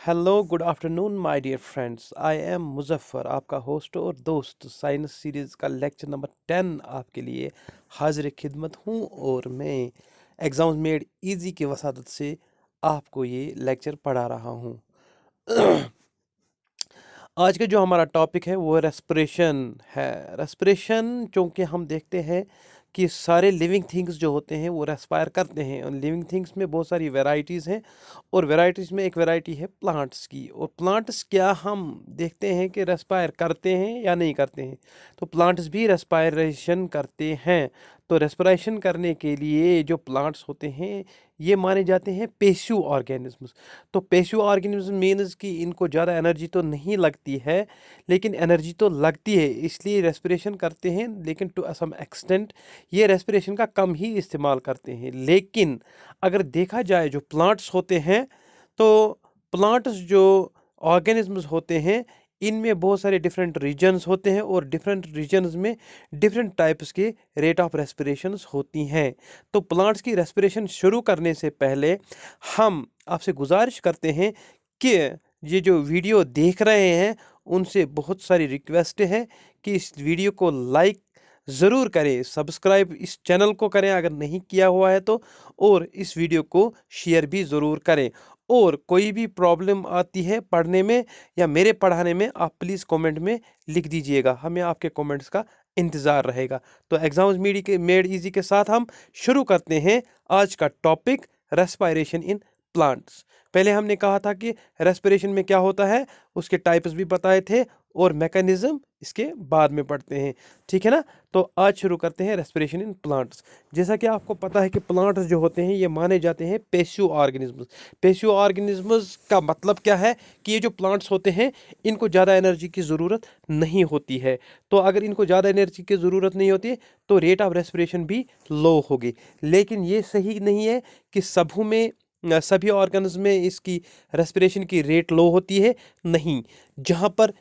Hello good afternoon my dear friends. I am Muzaffar, आपका host और दोस्त। साइंस सीरीज़ का लेक्चर नंबर 10 आपके लिए हाजिर खिदमत हूँ और मैं एग्ज़ाम्स मेड इजी की वसादत से आपको ये लेक्चर पढ़ा रहा हूँ। आज का जो हमारा टॉपिक है वो रेस्पिरेशन है। रेस्पिरेशन चूँकि हम देखते हैं कि सारे लिविंग थिंग्स जो होते हैं वो रेस्पायर करते हैं, और लिविंग थिंग्स में बहुत सारी वैरायटीज़ हैं, और वैरायटीज़ में एक वैरायटी है प्लांट्स की। और प्लांट्स क्या हम देखते हैं कि रेस्पायर करते हैं या नहीं करते हैं, तो प्लांट्स भी रेस्पायरेशन करते हैं। तो रेस्पिरेशन करने के लिए जो प्लांट्स होते हैं ये माने जाते हैं पेसिव ऑर्गेनिज्म्स। तो पेसिव ऑर्गेनिज्म मीन्स कि इनको ज़्यादा एनर्जी तो नहीं लगती है, लेकिन एनर्जी तो लगती है, इसलिए रेस्पिरेशन करते हैं, लेकिन टू सम एक्सटेंट ये रेस्पिरेशन का कम ही इस्तेमाल करते हैं। लेकिन अगर देखा जाए जो प्लांट्स होते हैं, तो प्लांट्स जो ऑर्गेनिजम्स होते हैं इनमें बहुत सारे डिफरेंट रीजन्स होते हैं, और डिफरेंट रीजन्स में डिफरेंट टाइप्स के रेट ऑफ रेस्पिरेशंस होती हैं। तो प्लांट्स की रेस्पिरेशन शुरू करने से पहले हम आपसे गुजारिश करते हैं कि ये जो वीडियो देख रहे हैं उनसे बहुत सारी रिक्वेस्ट है कि इस वीडियो को लाइक ज़रूर करें, सब्सक्राइब इस चैनल को करें अगर नहीं किया हुआ है तो, और इस वीडियो को शेयर भी ज़रूर करें। और कोई भी प्रॉब्लम आती है पढ़ने में या मेरे पढ़ाने में, आप प्लीज़ कमेंट में लिख दीजिएगा, हमें आपके कमेंट्स का इंतज़ार रहेगा। तो एग्ज़ाम्स मेड इजी के साथ हम शुरू करते हैं आज का टॉपिक, रेस्पायरेशन इन प्लांट्स। पहले हमने कहा था कि रेस्पिरेशन में क्या होता है, उसके टाइप्स भी बताए थे, और मैकेनिज्म इसके बाद में पढ़ते हैं, ठीक है ना। तो आज शुरू करते हैं रेस्पिरेशन इन प्लांट्स। जैसा कि आपको पता है कि प्लांट्स जो होते हैं ये माने जाते हैं पेसिव ऑर्गेनिज्म्स। पेसिव ऑर्गेनिज्म्स का मतलब क्या है कि ये जो प्लांट्स होते हैं इनको ज़्यादा एनर्जी की ज़रूरत नहीं होती है। तो अगर इनको ज़्यादा एनर्जी की ज़रूरत नहीं होती है तो रेट ऑफ रेस्पिरेशन भी लो होगी। लेकिन ये सही नहीं है कि सभी ऑर्गन्स में इसकी रेस्पिरेशन की रेट लो होती है, नहीं। जहाँ पर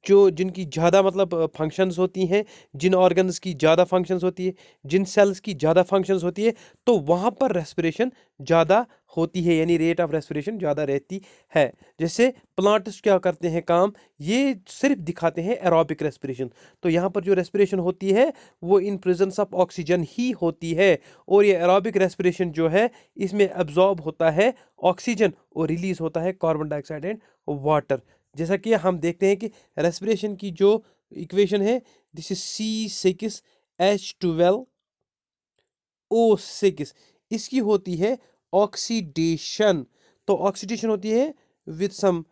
जो जिनकी ज़्यादा मतलब फंक्शंस होती हैं, जिन ऑर्गन्स की ज़्यादा फंक्शंस होती है, जिन सेल्स की ज़्यादा फंक्शंस होती है, तो वहाँ पर रेस्पिरेशन ज़्यादा होती है, यानी रेट ऑफ रेस्पिरेशन ज़्यादा रहती है। जैसे प्लांट्स क्या करते हैं काम, ये सिर्फ दिखाते हैं एरोबिक रेस्पिरेशन। तो यहाँ पर जो रेस्पिरेशन होती है वो इन प्रेजेंस ऑफ ऑक्सीजन ही होती है, और ये एरोबिक रेस्पिरेशन जो है इसमें एब्जॉर्ब होता है ऑक्सीजन और रिलीज होता है कार्बन डाइऑक्साइड एंड वाटर। जैसा कि हम देखते हैं कि रेस्पिरेशन की जो इक्वेशन है, दिस इज C6H12O6, इसकी होती है ऑक्सीडेशन। तो ऑक्सीडेशन होती है with some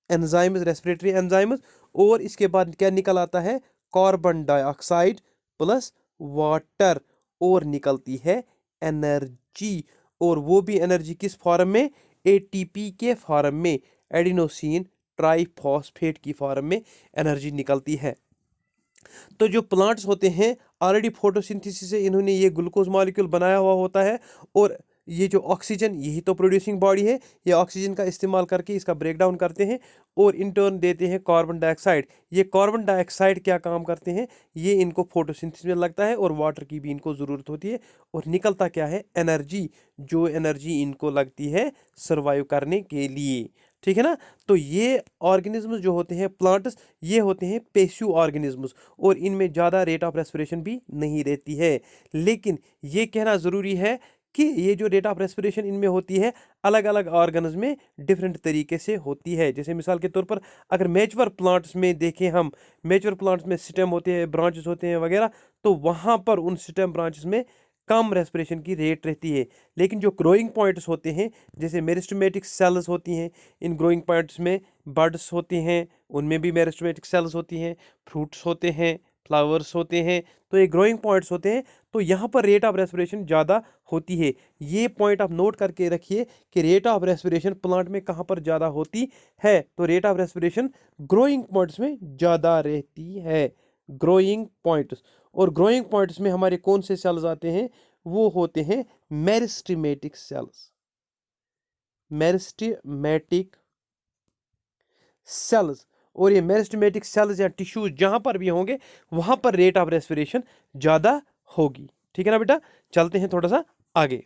enzymes, respiratory enzymes, और इसके बाद क्या निकल आता है, कार्बन डाइऑक्साइड प्लस वाटर, और निकलती है एनर्जी। और वो भी एनर्जी किस फॉर्म में, एटीपी के फॉर्म में, एडिनोसिन ट्राइफॉस्फेट की फॉर्म में एनर्जी निकलती है। तो जो प्लांट्स होते हैं ऑलरेडी फोटोसिंथेसिस से इन्होंने ये ग्लूकोज मॉलिक्यूल बनाया हुआ होता है, और ये जो ऑक्सीजन यही तो प्रोड्यूसिंग बॉडी है, ये ऑक्सीजन का इस्तेमाल करके इसका ब्रेक डाउन करते हैं और इन टर्न देते हैं कार्बन डाइऑक्साइड। ये कार्बन डाइऑक्साइड क्या काम करते हैं, ये इनको फोटोसिंथेसिस में लगता है, और वाटर की भी इनको ज़रूरत होती है, और निकलता क्या है, एनर्जी। जो एनर्जी इनको लगती है सर्वाइव करने के लिए, ठीक है ना। तो ये ऑर्गेनिज्म जो होते हैं प्लांट्स, ये होते हैं पेसिव ऑर्गेनिज्म्स, और इनमें ज़्यादा रेट ऑफ रेस्पिरेशन भी नहीं रहती है। लेकिन ये कहना ज़रूरी है कि ये जो रेट ऑफ रेस्पिरेशन इनमें होती है अलग अलग ऑर्गन्स में डिफरेंट तरीके से होती है। जैसे मिसाल के तौर पर अगर मैच्योर प्लांट्स में देखें हम, मैच्योर प्लांट्स में स्टेम होते हैं, ब्रांचेस होते हैं वगैरह, तो वहाँ पर उन स्टेम ब्रांचेस में कम रेस्पिरेशन की रेट रहती है। लेकिन जो ग्रोइंग पॉइंट्स होते हैं, जैसे मेरिस्टेमेटिक सेल्स होती हैं, इन ग्रोइंग पॉइंट्स में बर्ड्स होते हैं, उनमें भी मेरिस्टेमेटिक सेल्स होती हैं, फ्रूट्स होते हैं, फ्लावर्स होते हैं, तो ये ग्रोइंग पॉइंट्स होते हैं, तो यहाँ पर रेट ऑफ रेस्पिरेशन ज़्यादा होती है। ये पॉइंट आप नोट करके रखिए कि रेट ऑफ रेस्पिरेशन प्लांट में कहाँ पर ज़्यादा होती है, तो rate of respiration growing points में ज़्यादा रहती है, ग्रोइंग पॉइंट्स। और ग्रोइंग पॉइंट्स में हमारे कौन से सेल्स आते हैं, वो होते हैं मेरिस्टेमेटिक सेल्स, मेरिस्टेमेटिक सेल्स। और ये मेरिस्टेमेटिक सेल्स या टिश्यूज जहां पर भी होंगे वहां पर रेट ऑफ रेस्पिरेशन ज़्यादा होगी, ठीक है ना बेटा। चलते हैं थोड़ा सा आगे।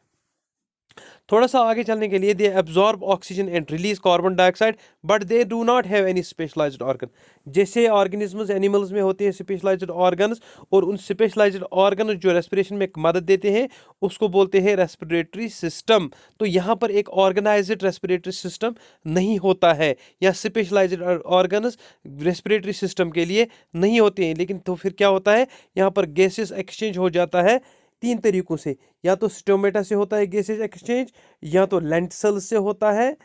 थोड़ा सा आगे चलने के लिए, they absorb oxygen and release carbon dioxide but they do not have any specialised organ. जैसे ऑर्गेनिजम्स एनिमल्स में होते हैं स्पेशलाइज्ड ऑर्गन्स, और उन स्पेशलाइज्ड ऑर्गन जो रेस्पिरेशन में मदद देते हैं उसको बोलते हैं रेस्पिरेटरी सिस्टम। तो यहाँ पर एक ऑर्गेनाइज्ड रेस्पिरेटरी सिस्टम नहीं होता है, या स्पेशलाइज्ड ऑर्गन्स रेस्पिरेटरी सिस्टम के लिए नहीं होते हैं। लेकिन तो फिर क्या होता है, यहाँ पर गैसेस एक्सचेंज हो जाता है तीन तरीकों से। या तो स्टोमेटा से होता है गैसेज एक्सचेंज, या तो लेंट सेल से होता है,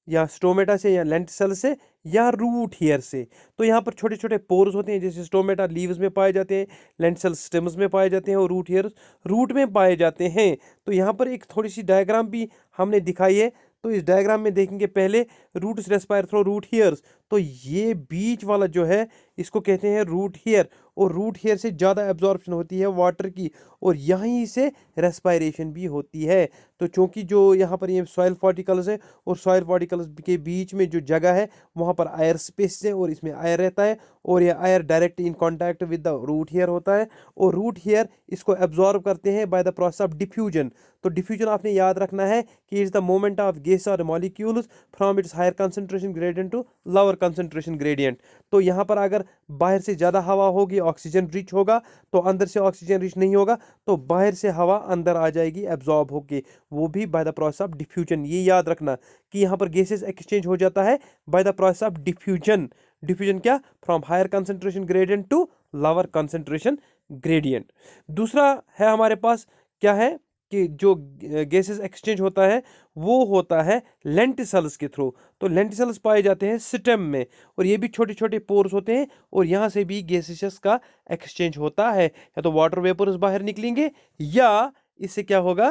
या स्टोमेटा से या लेंट सेल से, या रूट हेयर से। तो यहाँ पर छोटे छोटे पोर्स होते हैं, जैसे स्टोमेटा लीव्स में पाए जाते हैं, लेंट सेल स्टेम्स में पाए जाते हैं, और रूट हेयर रूट में पाए जाते हैं। तो यहाँ पर एक थोड़ी सी डायग्राम भी हमने दिखाई है। तो इस डायग्राम में देखेंगे पहले roots respire through root hairs. तो ये बीच वाला जो है इसको कहते हैं रूट हेयर, और रूट हेयर से ज़्यादा एब्जॉर्प्शन होती है वाटर की, और यहीं से रेस्पायरेशन भी होती है। तो चूँकि जो यहाँ पर ये सॉइल पार्टिकल्स है और सॉइल पार्टिकल्स के बीच में जो जगह है वहाँ पर एयर स्पेस है, और इसमें एयर रहता है, और ये air direct in contact with the root hair होता है, और रूट हेयर इसको एब्जॉर्ब करते हैं by the process of diffusion. तो डिफ्यूजन आपने याद रखना है कि it's the moment of gas और molecules from its higher concentration gradient to lower concentration gradient. तो यहाँ पर अगर बाहर से ज़्यादा हवा होगी, ऑक्सीजन रिच होगा, तो अंदर से ऑक्सीजन रिच नहीं होगा, तो बाहर से हवा अंदर आ जाएगी एब्जॉर्ब होके, वो भी bye the process of diffusion. ये याद रखना कि यहाँ पर गैसेस एक्सचेंज हो जाता है by the process of diffusion. Diffusion क्या, from higher concentration gradient to lower concentration gradient. दूसरा है हमारे पास क्या है कि जो गैसेस एक्सचेंज होता है वो होता है लेंटिसल्स के थ्रू। तो लेंटिसल्स पाए जाते हैं स्टेम में, और ये भी छोटे छोटे पोर्स होते हैं, और यहाँ से भी गैसेस का एक्सचेंज होता है। या तो वाटर वेपर्स बाहर निकलेंगे, या इससे क्या होगा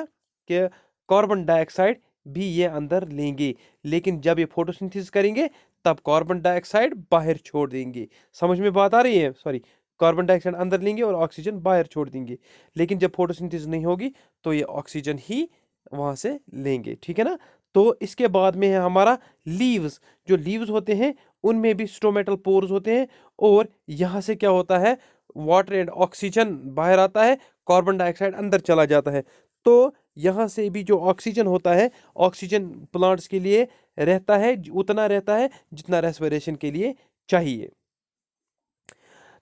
कि कार्बन डाइऑक्साइड भी ये अंदर लेंगे। लेकिन जब ये फोटोसिंथेसिस करेंगे तब कार्बन डाइऑक्साइड बाहर छोड़ देंगे। समझ में बात आ रही है? सॉरी, कार्बन डाइऑक्साइड अंदर लेंगे और ऑक्सीजन बाहर छोड़ देंगे। लेकिन जब फोटोसिंथेसिस नहीं होगी तो ये ऑक्सीजन ही वहाँ से लेंगे, ठीक है ना। तो इसके बाद में है हमारा लीव्स। जो लीव्स होते हैं उनमें भी स्टोमेटल पोर्स होते हैं, और यहाँ से क्या होता है, वाटर एंड ऑक्सीजन बाहर आता है, कार्बन डाइऑक्साइड अंदर चला जाता है। तो यहाँ से भी जो ऑक्सीजन होता है, ऑक्सीजन प्लांट्स के लिए रहता है उतना रहता है जितना रेस्पिरेशन के लिए चाहिए।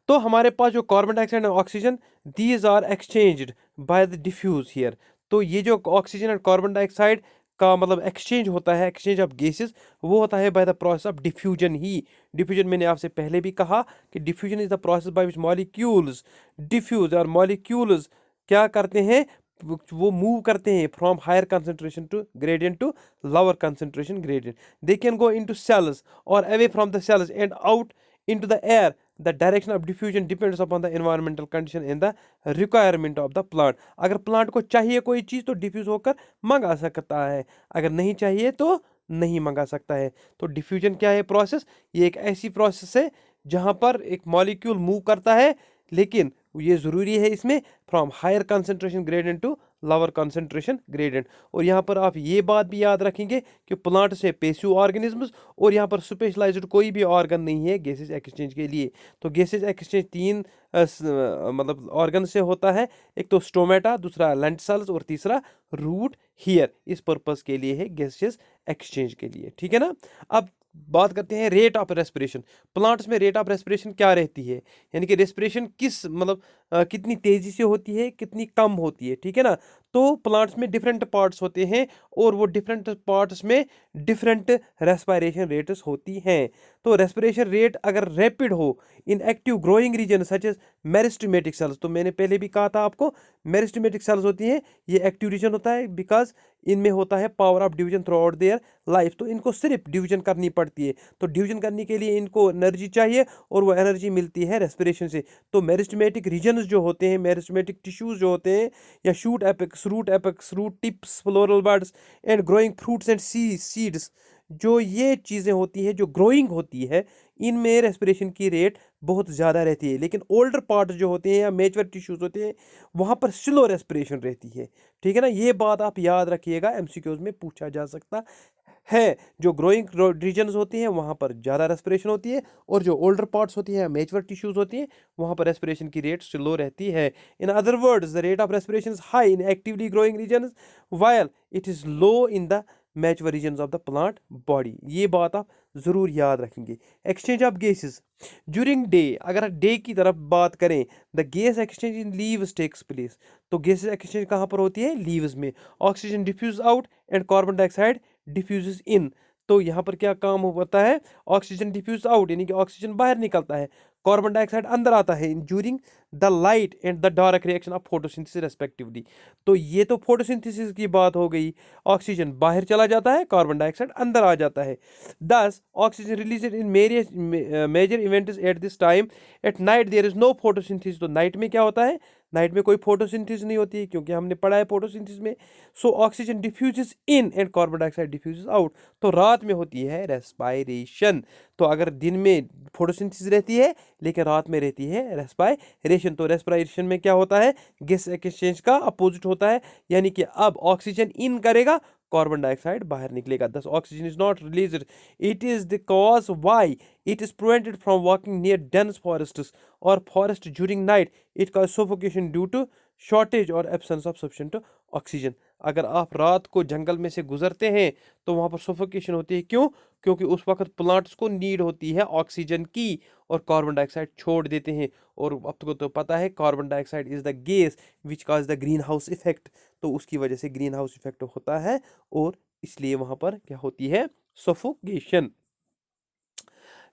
तो हमारे पास जो कार्बन डाइऑक्साइड और oxygen, these are exchanged by the diffuse here. तो ये जो ऑक्सीजन और कार्बन डाइऑक्साइड का मतलब एक्सचेंज होता है, एक्सचेंज ऑफ गैसेस, वो होता है by the process of diffusion ही। डिफ्यूजन मैंने आपसे पहले भी कहा कि diffusion is the process by which molecules diffuse, और मॉलिक्यूल्स क्या करते हैं, वो मूव करते हैं from higher concentration to gradient to lower concentration gradient. They can go into cells और away from the cells and out into the air. The direction of diffusion depends upon the environmental condition and the requirement of the plant. अगर plant को चाहिए कोई चीज़ तो diffuse होकर मंगा सकता है, अगर नहीं चाहिए तो नहीं मंगा सकता है। तो डिफ्यूजन क्या है प्रोसेस, ये एक ऐसी प्रोसेस है जहाँ पर एक मॉलिक्यूल मूव करता है, लेकिन ये ज़रूरी है इसमें from higher concentration gradient to lower concentration gradient. और यहाँ पर आप ये बात भी याद रखेंगे कि प्लांट से पैसिव ऑर्गेनिजम्स, और यहाँ पर स्पेशलाइज्ड कोई भी ऑर्गन नहीं है गैसेज एक्सचेंज के लिए। तो गैसेज एक्सचेंज तीन मतलब ऑर्गन से होता है, एक तो स्टोमेटा, दूसरा लेंट सेल्स, और तीसरा रूट हियर। इस पर्पस के लिए है गैसेज एक्सचेंज के लिए, ठीक है ना। अब बात करते हैं रेट ऑफ रेस्पिरेशन। प्लांट्स में रेट ऑफ रेस्पिरेशन क्या रहती है, यानी कि रेस्पिरेशन किस मतलब कितनी तेजी से होती है, कितनी कम होती है, ठीक है ना। तो प्लांट्स में डिफरेंट पार्ट्स होते हैं, और वो डिफरेंट पार्ट्स में डिफरेंट रेस्पिरेशन रेट्स होती हैं। तो रेस्पिरेशन रेट अगर रैपिड हो in active growing region such as meristematic cells, तो मैंने पहले भी कहा था आपको, मेरिस्टेमेटिक सेल्स होती हैं, ये एक्टिव रीजन होता है बिकॉज इनमें होता है power of division through out their life. तो इनको सिर्फ डिवीजन करनी पड़ती है, तो डिवीजन करने के लिए इनको एनर्जी चाहिए, और वो एनर्जी मिलती है रेस्पिरेशन से। तो मेरिस्टेमेटिक रीजन्स जो होते हैं, मेरिस्टेमेटिक टिश्यूज जो होते हैं, या shoot apex, root tips, floral buds and growing fruits and seeds, जो ये चीज़ें होती हैं जो ग्रोइंग होती है, इनमें रेस्पिरेशन की रेट बहुत ज़्यादा रहती है। लेकिन ओल्डर पार्ट जो होते हैं या मेच्योर टिश्यूज होते हैं, वहाँ पर स्लो रेस्पिरेशन रहती है, ठीक है ना। ये बात आप याद रखिएगा, एमसीक्यूज में पूछा जा सकता है। जो ग्रोइंग रीजन्स होती हैं वहाँ पर ज़्यादा रेस्पिरेशन होती है, और जो ओल्डर पार्ट्स होती हैं, मैच्योर टिश्यूज होती हैं, वहाँ पर रेस्पिरेशन की रेट स्लो रहती है। In other words the rate of respiration is high in actively growing regions while it is low in the mature regions of the plant body. ये बात आप ज़रूर याद रखेंगे। Exchange of gases during day, अगर day की तरफ बात करें, the gas exchange in leaves takes place. तो गैसेस एक्सचेंज कहाँ पर होती है? लीव्स में। Oxygen diffuse out and carbon dioxide diffuses इन। तो यहाँ पर क्या काम होता है? ऑक्सीजन डिफ्यूज आउट यानी कि ऑक्सीजन बाहर निकलता है, कार्बन डाइऑक्साइड अंदर आता है during the light and the dark reaction of photosynthesis respectively. तो ये तो फोटोसिंथेसिस की बात हो गई, ऑक्सीजन बाहर चला जाता है, कार्बन डाइऑक्साइड अंदर आ जाता है। Thus oxygen release in major events at this time. At night there is no photosynthesis. तो नाइट में क्या होता है? नाइट में कोई फोटोसिंथेसिस नहीं होती है, क्योंकि हमने पढ़ा है फोटोसिंथेसिस में। So oxygen diffuses in and carbon dioxide diffuses out. तो रात में होती है रेस्पायरेशन। तो अगर दिन में फोटोसिंथेसिस रहती है लेकिन रात में रहती है रेस्पायरेशन। तो रेस्पिरेशन में क्या होता है? गैस एक्सचेंज का अपोजिट होता है, यानी कि अब ऑक्सीजन इन करेगा, कार्बन डाइऑक्साइड बाहर निकलेगा। Thus oxygen is not released. It is the cause why it is prevented from walking near dense forests और forest during night. It cause suffocation due to shortage और absence of sufficient oxygen. अगर आप रात को जंगल में से गुजरते हैं तो वहाँ पर सफोकेशन होती है। क्यों? क्योंकि उस वक्त प्लांट्स को नीड होती है ऑक्सीजन की, और कार्बन डाइऑक्साइड छोड़ देते हैं। और आपको तो पता है carbon dioxide is the gas which cause the green house effect. तो उसकी वजह से ग्रीन हाउस इफेक्ट होता है, और इसलिए वहाँ पर क्या होती है? सफोकेशन।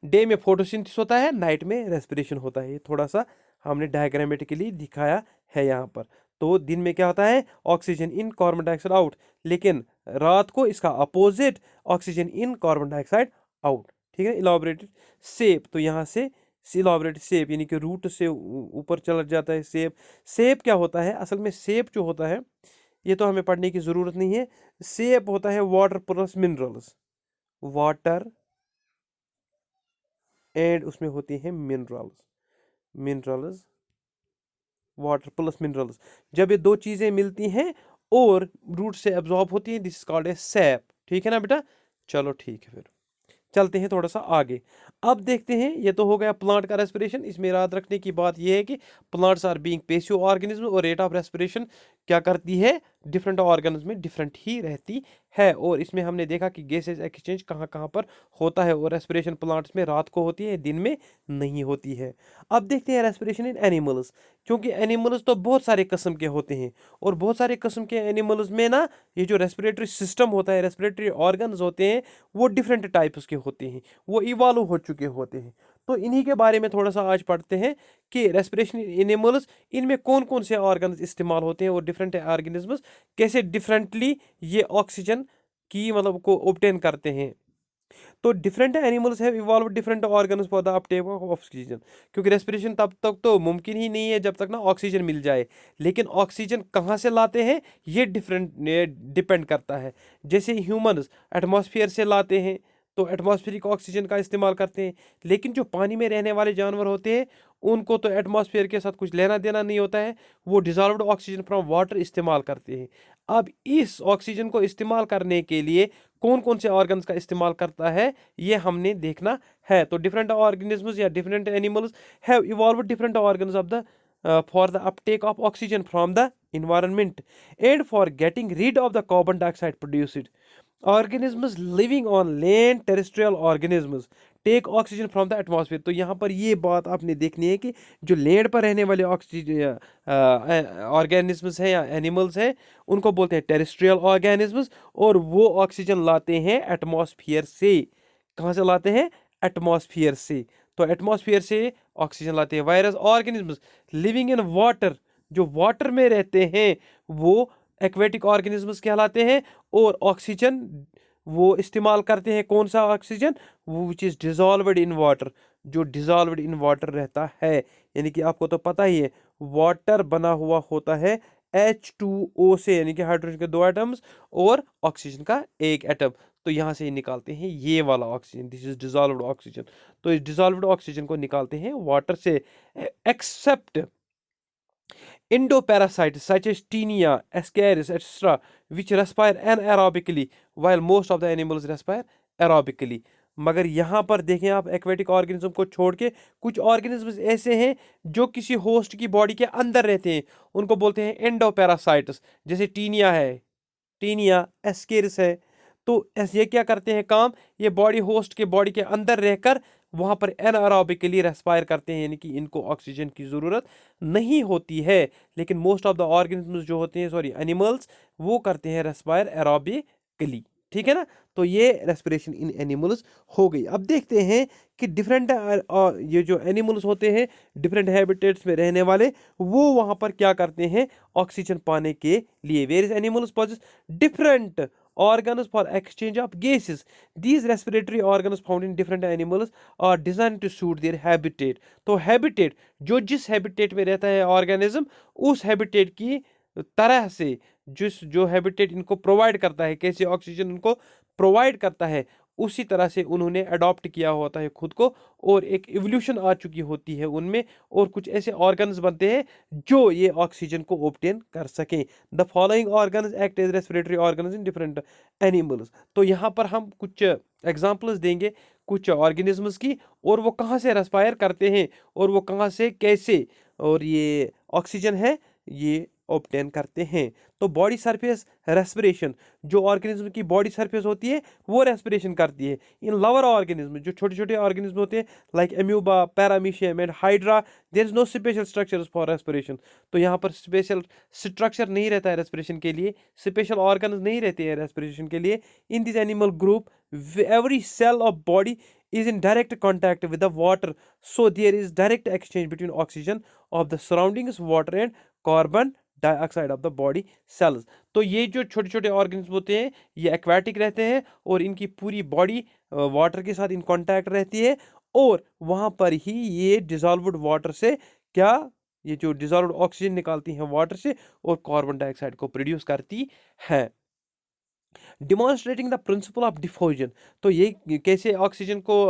डे में फोटोसिंथेसिस होता है, नाइट में रेस्पिरेशन होता है। ये थोड़ा सा हमने डायग्रामेटिकली दिखाया है यहाँ पर। तो दिन में क्या होता है? Oxygen in, carbon dioxide out. लेकिन रात को इसका opposite, oxygen in, carbon dioxide out. ठीक है। इलाबोरेटेड सेप, तो यहाँ से इलाबोरेटेड सेप यानी कि रूट से ऊपर चला जाता है सेप। सेप क्या होता है? असल में सेप जो होता है, ये तो हमें पढ़ने की ज़रूरत नहीं है। सेप होता है water plus minerals, water and उसमें होती हैं minerals. Minerals, water plus minerals, जब ये दो चीज़ें मिलती हैं और रूट से एब्जॉर्ब होती हैं, this is called A SAP. ठीक है ना बेटा? चलो ठीक है, फिर चलते हैं थोड़ा सा आगे। अब देखते हैं, ये तो हो गया प्लांट का रेस्पिरेशन। इसमें याद रखने की बात ये है कि plants are being passive organism, और रेट ऑफ रेस्पिरेशन क्या करती है? डिफरेंट ऑर्गन्स में डिफरेंट ही रहती है। और इसमें हमने देखा कि गैसेज एक्सचेंज कहाँ कहाँ पर होता है, और रेस्पिरेशन प्लांट्स में रात को होती है, दिन में नहीं होती है। अब देखते हैं रेस्पिरेशन इन एनिमल्स। क्योंकि एनिमल्स तो बहुत सारे किस्म के होते हैं, और बहुत सारे किस्म के एनिमल्स में ना ये जो रेस्पिरेटरी सिस्टम होता है, रेस्पिरेटरी ऑर्गन्स होते हैं, वो डिफरेंट टाइप्स के होते हैं, वो इवॉल्व हो चुके होते हैं। तो इन्हीं के बारे में थोड़ा सा आज पढ़ते हैं कि रेस्पिरेशन एनिमल्स, इनमें कौन कौन से ऑर्गन्स इस्तेमाल होते हैं, और डिफरेंट ऑर्गेनिजम्स कैसे डिफरेंटली ये ऑक्सीजन की मतलब को ऑब्टेन करते हैं। तो different animals have evolve different organs for the Uptake of oxygen. क्योंकि रेस्पिरेशन तब तक तो मुमकिन ही नहीं है जब तक ना ऑक्सीजन मिल जाए। लेकिन ऑक्सीजन कहाँ से लाते हैं, ये डिफरेंट डिपेंड करता है। जैसे ह्यूमंस एटमॉस्फेयर से लाते हैं, तो एटमॉस्फेरिक ऑक्सीजन का इस्तेमाल करते हैं। लेकिन जो पानी में रहने वाले जानवर होते हैं, उनको तो एटमॉस्फेयर के साथ कुछ लेना देना नहीं होता है, वो डिजॉल्व्ड ऑक्सीजन फ्रॉम वाटर इस्तेमाल करते हैं। अब इस ऑक्सीजन को इस्तेमाल करने के लिए कौन कौन से ऑर्गन्स का इस्तेमाल करता है, ये हमने देखना है। तो डिफरेंट ऑर्गेनिजम्स या different animals have evolved different organs of the for the uptake of oxygen from the environment and for getting rid of the carbon dioxide produced. Organisms living on land, terrestrial organisms take oxygen from the atmosphere. तो यहाँ पर ये बात आपने देखनी है कि जो लैंड पर रहने वाले ऑक्सीजन ऑर्गेनिजम्स हैं या एनिमल्स हैं, उनको बोलते हैं टेरेस्ट्रियल ऑर्गेनिजम्स, और वो ऑक्सीजन लाते हैं एटमॉस्फेयर से। कहाँ से लाते हैं? एटमॉस्फेयर से। तो एटमॉस्फेयर से ऑक्सीजन लाते हैं। Virus organisms living in water, जो वाटर में रहते हैं, वो एक्वेटिक ऑर्गेनिजम्स कहलाते हैं, और ऑक्सीजन वो इस्तेमाल करते हैं। कौन सा ऑक्सीजन? वो which is dissolved in water, जो डिजॉल्व्ड इन वाटर रहता है। यानी कि आपको तो पता ही है, वाटर बना हुआ होता है H2O से, यानी कि हाइड्रोजन के 2 एटम्स और ऑक्सीजन का 1 एटम। तो यहाँ से निकालते हैं ये वाला oxygen, this is dissolved oxygen. तो इस डिजॉल्व्ड ऑक्सीजन को निकालते हैं वाटर से। Except Endoparasites such as Taenia, Ascaris, etc., which respire anaerobically, while most of the animals respire aerobically. मगर यहाँ पर देखें आप एक्वेटिक ऑर्गेनिज्म को छोड़ के कुछ ऑर्गेनिज्म ऐसे हैं जो किसी होस्ट की बॉडी के अंदर रहते हैं, उनको बोलते हैं एंडोपैरासाइट्स। जैसे टीनिया है, टीनिया, एस्केरिस है। तो ये क्या करते हैं काम, ये बॉडी होस्ट के बॉडी के अंदर रहकर वहाँ पर एनारोबिकली रेस्पायर करते हैं, यानी कि इनको ऑक्सीजन की ज़रूरत नहीं होती है। लेकिन मोस्ट ऑफ द ऑर्गेनिजम्स जो होते हैं, सॉरी एनिमल्स, वो करते हैं रेस्पायर एरोबिकली। ठीक है ना। तो ये रेस्पिरेशन इन एनिमल्स हो गई। अब देखते हैं कि डिफरेंट ये जो एनिमल्स होते हैं डिफरेंट हैबिटेट्स में रहने वाले, वो वहाँ पर क्या करते हैं ऑक्सीजन पाने के लिए। Various animals possess different organs for exchange of gases. These respiratory organs found in different animals are designed to suit their habitat. तो habitat जो जिस habitat में रहता है organism, उस habitat की तरह से जो habitat इनको provide करता है, कैसे ऑक्सीजन इनको provide करता है, उसी तरह से उन्होंने अडॉप्ट किया होता है खुद को, और एक इवोल्यूशन आ चुकी होती है उनमें, और कुछ ऐसे ऑर्गन्स बनते हैं जो ये ऑक्सीजन को ऑब्टेन कर सकें। The following organs act as respiratory organs in different animals. तो यहाँ पर हम कुछ एग्जांपल्स देंगे कुछ ऑर्गेनिजम्स की, और वो कहाँ से रेस्पायर करते हैं और वो कहाँ से कैसे और ये ऑक्सीजन है ये ऑब्टेन करते हैं। तो बॉडी सरफेस रेस्पिरेशन, जो ऑर्गेनिज्म की बॉडी सरफेस होती है वो रेस्पिरेशन करती है। इन लवर ऑर्गेनिज्म, जो छोटे छोटे ऑर्गेनिज्म होते हैं like amoeba, paramecium and hydra, there is no special structures for respiration. तो यहाँ पर स्पेशल स्ट्रक्चर नहीं रहता है रेस्पिरेशन के लिए, स्पेशल ऑर्गन्स नहीं रहते हैं रेस्पिरेशन के लिए। In this animal group every cell of body is in direct contact with the water, so there is direct exchange between oxygen of the surroundings water and carbon dioxide of the body cells. तो ये जो छोटे छोटे organism होते हैं ये aquatic रहते हैं, और इनकी पूरी बॉडी वाटर के साथ इन कांटेक्ट रहती है, और वहाँ पर ही ये डिजॉल्व्ड वाटर से क्या, ये जो डिजॉल्व्ड ऑक्सीजन निकालती हैं वाटर से और कार्बन डाइऑक्साइड को प्रोड्यूस करती है। Demonstrating the principle of diffusion, तो ये कैसे ऑक्सीजन को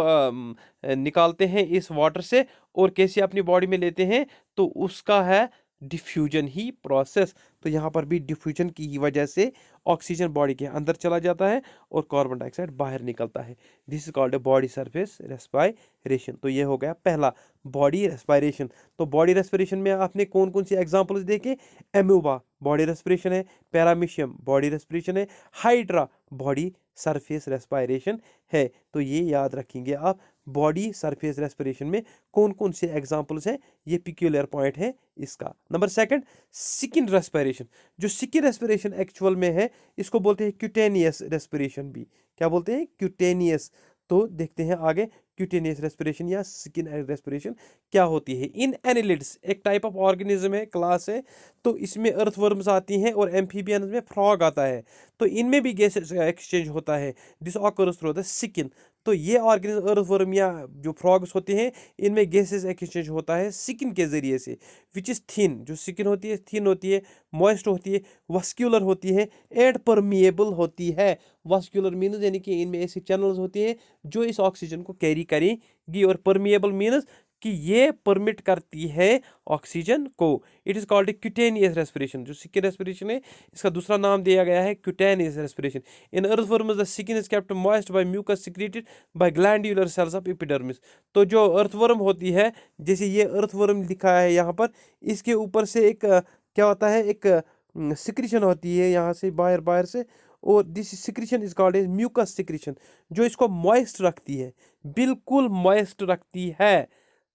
निकालते हैं इस वाटर से और कैसे अपनी बॉडी में लेते हैं, तो उसका है डिफ्यूजन ही प्रोसेस। तो यहाँ पर भी डिफ्यूजन की ही वजह से ऑक्सीजन बॉडी के अंदर चला जाता है और कार्बन डाइऑक्साइड बाहर निकलता है। This is called a body surface respiration. तो ये हो गया पहला बॉडी रेस्पायरेशन। तो बॉडी रेस्पिरेशन में आपने कौन कौन सी एग्जांपल्स देखे, एम्यूबा बॉडी रेस्पिरेशन है, पैरामीशियम बॉडी रेस्पिरेशन है, हाइड्रा बॉडी सरफेस रेस्पायरेशन है। तो ये याद रखेंगे आप, बॉडी सरफेस रेस्पिरेशन में कौन कौन से एग्जांपल्स हैं, ये पिक्यूलियर पॉइंट है इसका। Number second, skin respiration. जो स्किन रेस्पिरेशन एक्चुअल में है इसको बोलते हैं क्यूटेनियस रेस्पिरेशन भी। क्या बोलते हैं, क्यूटेनियस। तो देखते हैं आगे क्यूटेनियस रेस्पिरेशन या स्किन रेस्पिरेशन क्या होती है। इन एनिलिड्स एक टाइप ऑफ ऑर्गेनिज्म है, क्लास है, तो इसमें अर्थवर्म्स आती हैं और एम्फीबियंस में फ्रॉग आता है। तो इनमें भी गैसेस एक्सचेंज होता है, this occurs through the skin. तो ये ऑर्गेनिज्म अर्थवर्म या जो फ्रॉग्स होते हैं इनमें गैसेस एक्सचेंज होता है स्किन के जरिए से, विच इज़ थिन। जो स्किन होती है थिन होती है, मॉइस्ट होती है, वस्क्यूलर होती है एंड परमिएबल होती है। वस्क्यूलर मीन्स यानी कि इनमें ऐसी चैनल्स होती है जो इस ऑक्सीजन को कैरी करेगी, और परमिएबल मीन्स कि ये परमिट करती है ऑक्सीजन को। It is called a cutaneous respiration. जो स्किन रेस्पिरेशन है इसका दूसरा नाम दिया गया है cutaneous respiration. In earthworms the skin is kept moist by mucus secreted by glandular cells of epidermis. तो जो अर्थवर्म होती है, जैसे ये अर्थवर्म लिखा है यहाँ पर, इसके ऊपर से एक क्या होता है, एक सिक्रीशन होती है यहाँ से बाहर बाहर से, और this secretion is called as mucus secretion, जो इसको मॉइस्ट रखती है, बिल्कुल मॉइस्ट रखती है।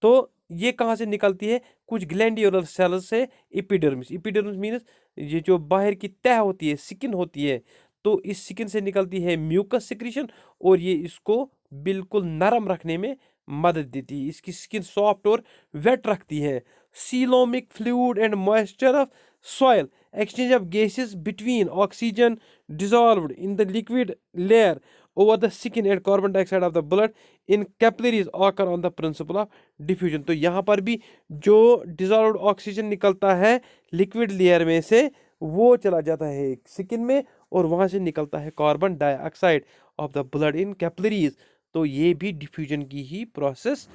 तो ये कहाँ से निकलती है, कुछ ग्लैंडुलर सेल्स से एपिडर्मिस। एपिडर्मिस मीन्स ये जो बाहर की तह होती है, स्किन होती है, तो इस स्किन से निकलती है म्यूकस सिक्रीशन, और ये इसको बिल्कुल नरम रखने में मदद देती है, इसकी स्किन सॉफ्ट और वेट रखती है। Coelomic fluid and moisture of soil, exchange of gases between oxygen dissolved in the liquid layer over the skin and carbon dioxide of the blood in capillaries occur on the principle of diffusion। तो यहाँ पर भी जो dissolved oxygen निकलता है liquid layer में से वो चला जाता है स्किन में, और वहाँ से निकलता है carbon dioxide of the blood in capillaries. तो ये भी डिफ्यूजन की ही प्रोसेस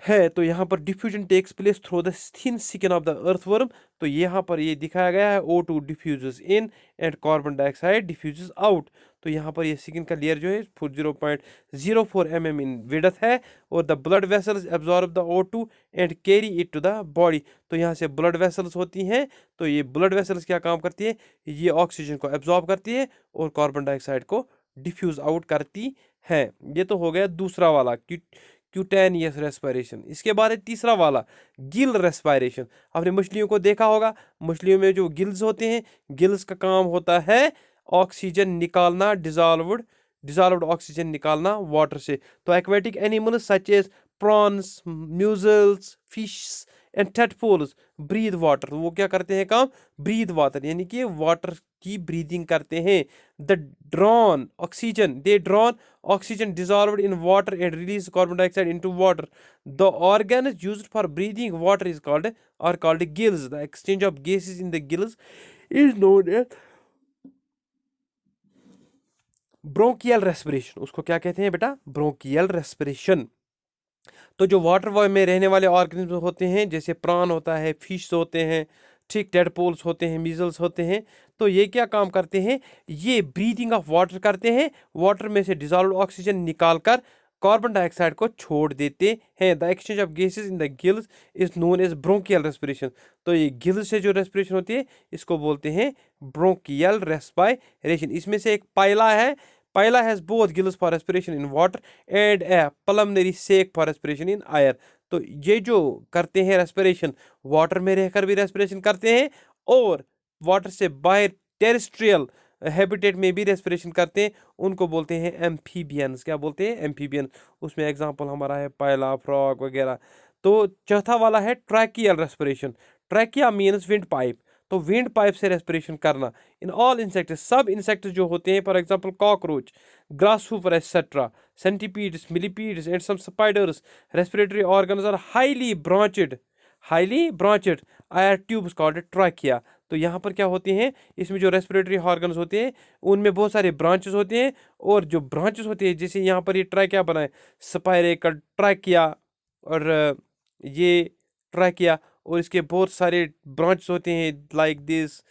है। तो यहाँ पर diffusion takes place through the thin skin of the earthworm. तो यहाँ पर ये दिखाया गया है O2 diffuses in and carbon dioxide diffuses out. तो यहाँ पर ये स्किन का लेयर जो है 0.04 mm इन विड्थ है और the blood vessels absorb the O2 and carry it to the body. तो यहाँ से ब्लड वेसल्स होती हैं। तो ये ब्लड वेसल्स क्या काम करती है, ये ऑक्सीजन को एब्जॉर्ब करती है और कार्बन डाइऑक्साइड को डिफ्यूज आउट करती है। ये तो हो गया दूसरा वाला क्यूटेनियस रेस्पिरेशन। इसके बाद है तीसरा वाला गिल रेस्पिरेशन। आपने मछलियों को देखा होगा, मछलियों में जो गिल्स होते हैं, गिल्स का काम होता है ऑक्सीजन निकालना, डिजॉल्व्ड ऑक्सीजन निकालना वाटर से। तो aquatic animals such as prawns, mussels, fish and tadpoles breathe water. वो क्या करते हैं काम, ब्रीथ वाटर, यानी कि वाटर की ब्रीदिंग करते हैं। The drawn oxygen, they drawn oxygen dissolved in water and release carbon dioxide into water. The organs used for breathing water are called gills. The exchange of gases in the gills is known as bronchial respiration. उसको क्या कहते हैं बेटा, bronchial respiration. तो जो water में रहने वाले ऑर्गेनिज्म होते हैं, जैसे प्राण होता है, फिश होते हैं, ठीक, टेडपोल्स होते हैं, मीजल्स होते हैं, तो ये क्या काम करते हैं, ये ब्रीदिंग ऑफ वाटर करते हैं। वाटर में से डिजॉल्व्ड ऑक्सीजन निकालकर कार्बन डाइऑक्साइड को छोड़ देते हैं। The exchange of gases in the gills is known as bronchial respiration. तो ये गिल्स से जो रेस्पिरेशन होती है इसको बोलते हैं ब्रोंकियल रेस्पिरेशन। इसमें से एक पाइला है, pila has both gills for respiration in water and a pulmonary sac for respiration in air. तो ये जो करते हैं रेस्पिरेशन, वाटर में रहकर भी रेस्पिरेशन करते हैं और वाटर से बाहर टेरेस्ट्रियल हैबिटेट में भी रेस्पिरेशन करते हैं, उनको बोलते हैं एम्फीबियंस। क्या बोलते हैं, एम्फीबियन। उसमें एग्जांपल हमारा है पायला, फ्रॉग वगैरह। तो चौथा वाला है tracheal respiration. Trachea means wind pipe. तो विंड पाइप से रेस्पिरेशन करना। इन ऑल इंसेक्ट्स, सब इंसेक्ट्स जो होते हैं, for example cockroach, grasshopper etcetera, centipedes, millipedes and some spiders, respiratory organs are highly branched air tubes called trachea. तो यहाँ पर क्या होते हैं, इसमें जो रेस्पिरेटरी ऑर्गन्स होते हैं उनमें बहुत सारे ब्रांचेस होते हैं, और जो ब्रांचेस होते हैं, जैसे यहाँ पर ये ट्रैकिया बना है, स्पाइरेकल ट्रैकिया, और ये ट्रैकिया, और इसके बहुत सारे ब्रांचेस होते हैं like these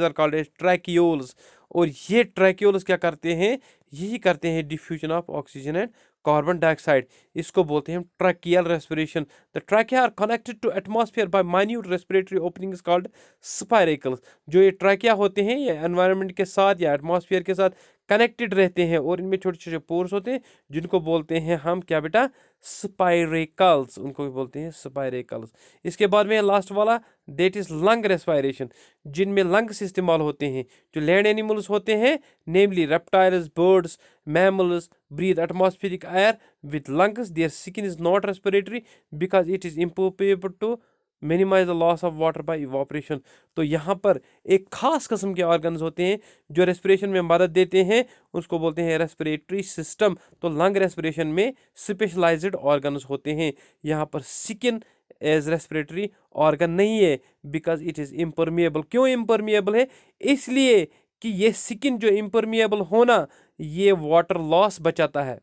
are called as tracheoles. और ये ट्रैकियोल्स क्या करते हैं, यही करते हैं diffusion of oxygen and carbon dioxide. इसको बोलते हैं tracheal respiration. The trachea are connected to atmosphere by minute respiratory openings called spiracles. जो ये ट्रैकिया होते हैं ये एनवायरनमेंट के साथ या एटमॉस्फेयर के साथ कनेक्टेड रहते हैं, और इनमें छोटे छोटे पोर्स होते हैं जिनको बोलते हैं हम क्या बेटा, स्पाइरेकल्स, उनको भी बोलते हैं स्पाइरेकल्स। इसके बाद में लास्ट वाला दैट इज लंग रेस्पिरेशन, जिनमें लंग्स इस्तेमाल होते हैं। जो लैंड एनिमल्स होते हैं, namely reptiles, birds, mammals, breathe atmospheric air with lungs. Their skin is not respiratory because it is impossible to minimize the loss of water by evaporation. तो यहाँ पर एक खास किस्म के ऑर्गन्स होते हैं जो रेस्पिरेशन में मदद देते हैं, उसको बोलते हैं रेस्पिरेटरी सिस्टम। तो लंग रेस्पिरेशन में स्पेशलाइज्ड ऑर्गन्स होते हैं। यहाँ पर स्किन एज रेस्पिरेटरी ऑर्गन नहीं है बिकॉज इट इज़ इम्परमिएबल। क्यों इम्परमिएबल है, इसलिए कि ये स्किन जो इम्परमिएबल होना, ये वाटर लॉस बचाता है,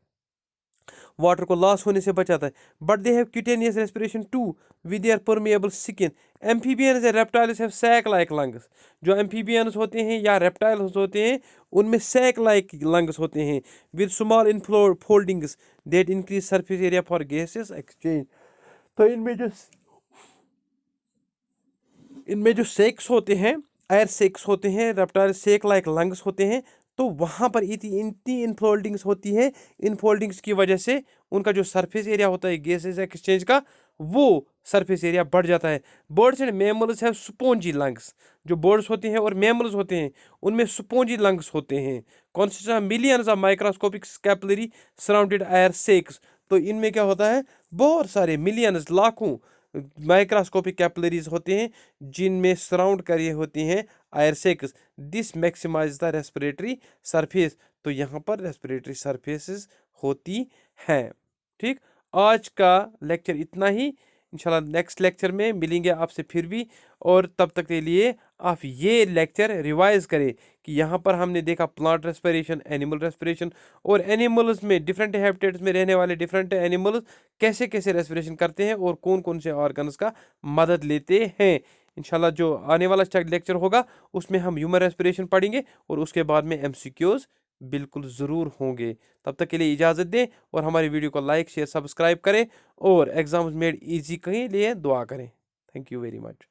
वाटर को लॉस होने से बचाता है। But they have cutaneous respiration too with their permeable skin. Amphibians and reptiles have sac like lungs. जो एम्फीबियंस होते हैं या रेप्टाइल्स होते हैं उनमें सैक लाइक लंग्स होते हैं with small foldings that increase surface area for gases exchange. तो इनमें जो सेक्स होते हैं, एयर सेक्स होते हैं, रेप्टाइल सेक लाइक लंग्स होते हैं, तो वहाँ पर इतनी इनफोल्डिंग्स होती है, इनफोल्डिंग्स की वजह से उनका जो सरफेस एरिया होता है गैसेस एक्सचेंज का, वो सरफेस एरिया बढ़ जाता है। Birds and mammals have spongy lungs. जो बर्ड्स होते हैं और मैमल्स होते हैं उनमें स्पॉन्जी लंग्स होते हैं। Consist of millions of microscopic capillary surrounded air sacs. तो इनमें क्या होता है, बहुत सारे मिलियंस, लाखों माइक्रोस्कोपिक कैपिलरीज होते हैं जिनमें सराउंड करिए होती हैं air sacs. This maximise the respiratory surface. तो यहाँ पर रेस्पिरेटरी सरफेसेस होती हैं। ठीक, आज का लेक्चर इतना ही। इंशाल्लाह नेक्स्ट लेक्चर में मिलेंगे आपसे फिर भी। और तब तक के लिए आप ये लेक्चर रिवाइज करें कि यहाँ पर हमने देखा प्लांट रेस्पिरेशन, एनिमल रेस्पिरेशन, और एनिमल्स में डिफरेंट हैबिटेट्स में रहने वाले डिफरेंट एनिमल्स कैसे कैसे रेस्पिरेशन करते हैं और कौन कौन से ऑर्गन्स का मदद लेते हैं। इंशाल्लाह जो आने वाला लेक्चर होगा उसमें हम ह्यूमन रेस्पिरेशन पढ़ेंगे और उसके बाद में एमसीक्यूज बिल्कुल ज़रूर होंगे। तब तक के लिए इजाज़त दें और हमारी वीडियो को लाइक शेयर सब्सक्राइब करें और एग्ज़ाम्स मेड इजी के लिए दुआ करें। Thank you very much.